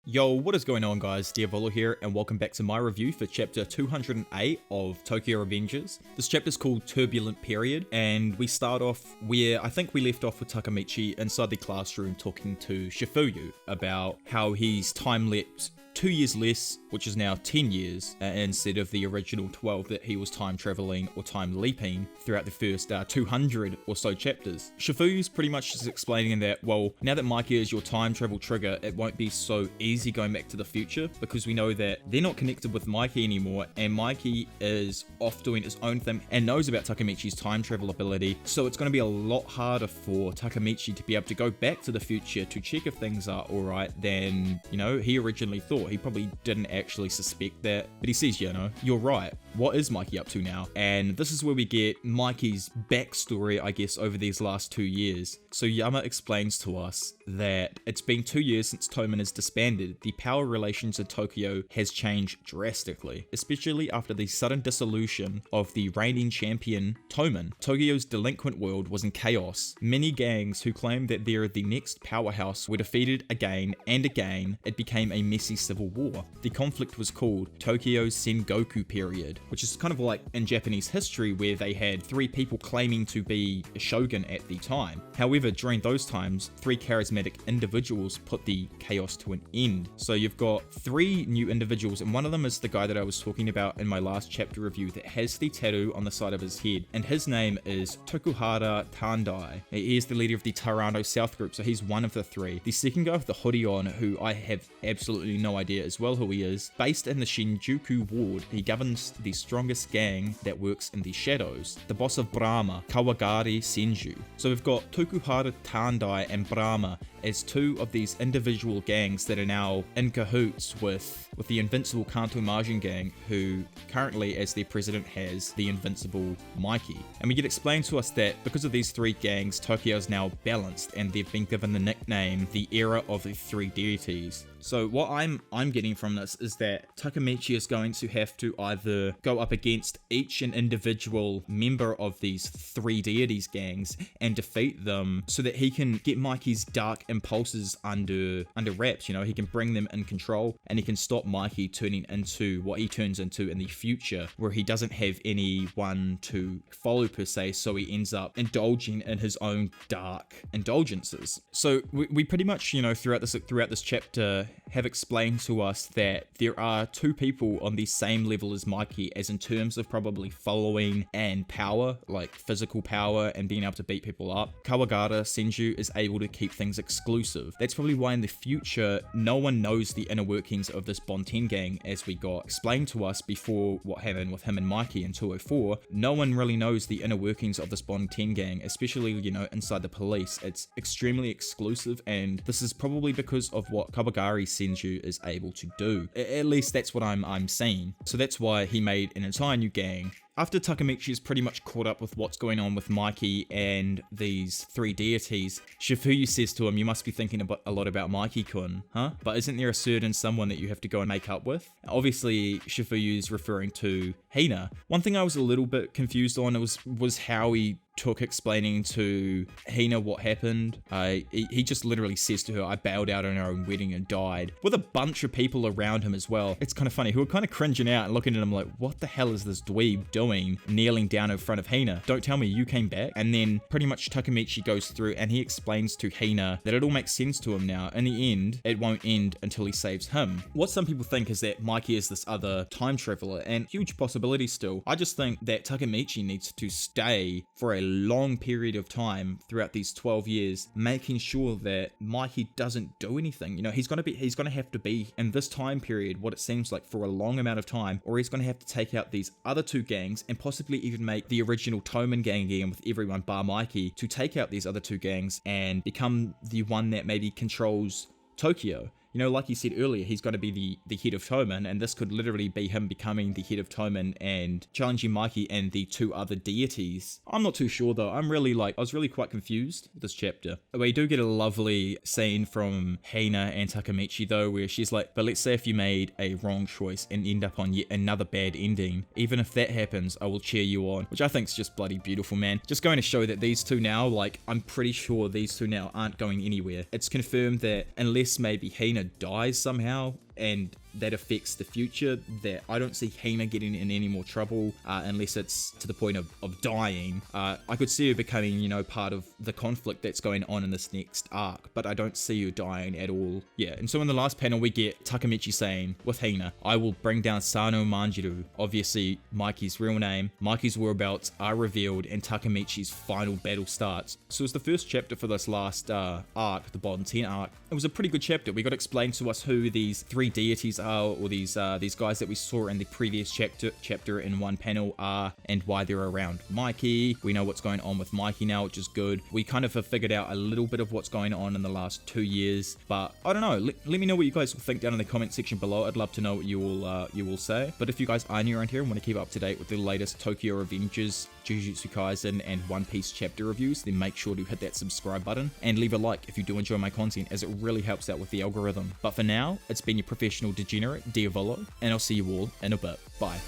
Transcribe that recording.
Yo, what is going on guys, Diavolo here, and welcome back to my review for chapter 208 of Tokyo Revengers. This chapter is called Turbulent Period, and we start off where I think we left off with Takemichi inside the classroom talking to Chifuyu about how he's time-leapt 2 years less, which is now 10 years, instead of the original 12 that he was time traveling or time leaping throughout the first 200 or so chapters. Chifuyu's pretty much just explaining that, well, now that Mikey is your time travel trigger, it won't be so easy going back to the future, because we know that they're not connected with Mikey anymore, and Mikey is off doing his own thing and knows about Takemichi's time travel ability, so it's going to be a lot harder for Takemichi to be able to go back to the future to check if things are alright than, he originally thought. He probably didn't actually suspect that, but he says, you're right. What is Mikey up to now? And this is where we get Mikey's backstory, I guess, over these last 2 years. So Yama explains to us that it's been 2 years since Toman is disbanded. The power relations in Tokyo has changed drastically, especially after the sudden dissolution of the reigning champion Toman. Tokyo's delinquent world was in chaos. Many gangs who claimed that they're the next powerhouse were defeated again and again. It became a messy civil war. The conflict was called Tokyo's Sengoku period, which is kind of like in Japanese history where they had 3 people claiming to be a shogun at the time. However, during those times, 3 charismatic individuals put the chaos to an end. So you've got 3 new individuals, and one of them is the guy that I was talking about in my last chapter review that has the tattoo on the side of his head, and his name is Tokuhara Tandai. He is the leader of the Tarano South group, so he's one of the 3. The second guy with the hoodie on, who I have absolutely no idea as well who he is, based in the Shinjuku ward, he governs the strongest gang that works in the shadows, the boss of Brahma, Kawagari Senju. So we've got Tokuhara Tandai and Brahma as 2 of these individual gangs that are now in cahoots with the invincible Kanto Majin gang, who currently as their president has the invincible Mikey. And we get explained to us that because of these 3 gangs, Tokyo is now balanced, and they've been given the nickname the Era of the Three Deities. So what I'm getting from this is that Takemichi is going to have to either go up against each and individual member of these 3 deities gangs and defeat them so that he can get Mikey's dark impulses under wraps. He can bring them in control, and he can stop Mikey turning into what he turns into in the future, where he doesn't have anyone to follow per se, so he ends up indulging in his own dark indulgences. So we pretty much, throughout this chapter have explained to us that there are 2 people on the same level as Mikey, as in terms of probably following and power, like physical power and being able to beat people up. Kawagara Senju is able to keep things exclusive. That's probably why in the future no one knows the inner workings of this Bonten gang, as we got explained to us before what happened with him and Mikey in 204. No one really knows the inner workings of this Bonten gang, especially, inside the police. It's extremely exclusive, and this is probably because of what Kawagari Senju is able to do. At least that's what I'm seeing. So that's why he made an entire new gang. After Takemichi is pretty much caught up with what's going on with Mikey and these 3 deities, Chifuyu says to him, "You must be thinking a lot about Mikey-kun, huh? But isn't there a certain someone that you have to go and make up with?" Obviously, Chifuyu is referring to Hina. One thing I was a little bit confused on was how he took explaining to Hina what happened. He just literally says to her, "I bowed out on our own wedding and died," with a bunch of people around him as well. It's kind of funny, who are kind of cringing out and looking at him like, what the hell is this dweeb doing kneeling down in front of Hina? Don't tell me you came back. And then pretty much Takemichi goes through and he explains to Hina that it all makes sense to him now. In the end, it won't end until he saves him. What some people think is that Mikey is this other time traveler, and huge possibility still. I just think that Takemichi needs to stay for a long period of time throughout these 12 years, making sure that Mikey doesn't do anything. He's going to have to be in this time period, what it seems like, for a long amount of time, or he's going to have to take out these other 2 gangs and possibly even make the original Toman gang again with everyone bar Mikey, to take out these other 2 gangs and become the one that maybe controls Tokyo. Like you said earlier, he's going to be the head of Toman, and this could literally be him becoming the head of Toman and challenging Mikey and the 2 other deities. I'm not too sure though. I was really quite confused with this chapter. We do get a lovely scene from Hina and Takemichi though, where she's like, "But let's say if you made a wrong choice and end up on yet another bad ending, even if that happens, I will cheer you on," which I think is just bloody beautiful, man. Just going to show that these 2 now, I'm pretty sure these 2 now aren't going anywhere. It's confirmed that unless maybe Hina Hina dies somehow, and that affects the future, that I don't see Hina getting in any more trouble unless it's to the point of dying. I could see her becoming, you know, part of the conflict that's going on in this next arc, but I don't see her dying at all. Yeah, and so in the last panel we get Takemichi saying, with Hina, I will bring down Sano Manjiru, obviously Mikey's real name. Mikey's whereabouts are revealed and Takemichi's final battle starts. So it's the first chapter for this last arc, the Bond 10 arc. It was a pretty good chapter. We got explained to us who these three deities are, or these guys that we saw in the previous chapter in one panel are, and why they're around Mikey. We know what's going on with Mikey now, which is good. We kind of have figured out a little bit of what's going on in the last 2 years, but I don't know. Let me know what you guys will think down in the comment section below. I'd love to know what you will say. But if you guys are new around here and want to keep up to date with the latest Tokyo Revengers, Jujutsu Kaisen, and One Piece chapter reviews, then make sure to hit that subscribe button and leave a like if you do enjoy my content, as it really helps out with the algorithm. But for now, it's been your professional degenerate, Diavolo, and I'll see you all in a bit. Bye.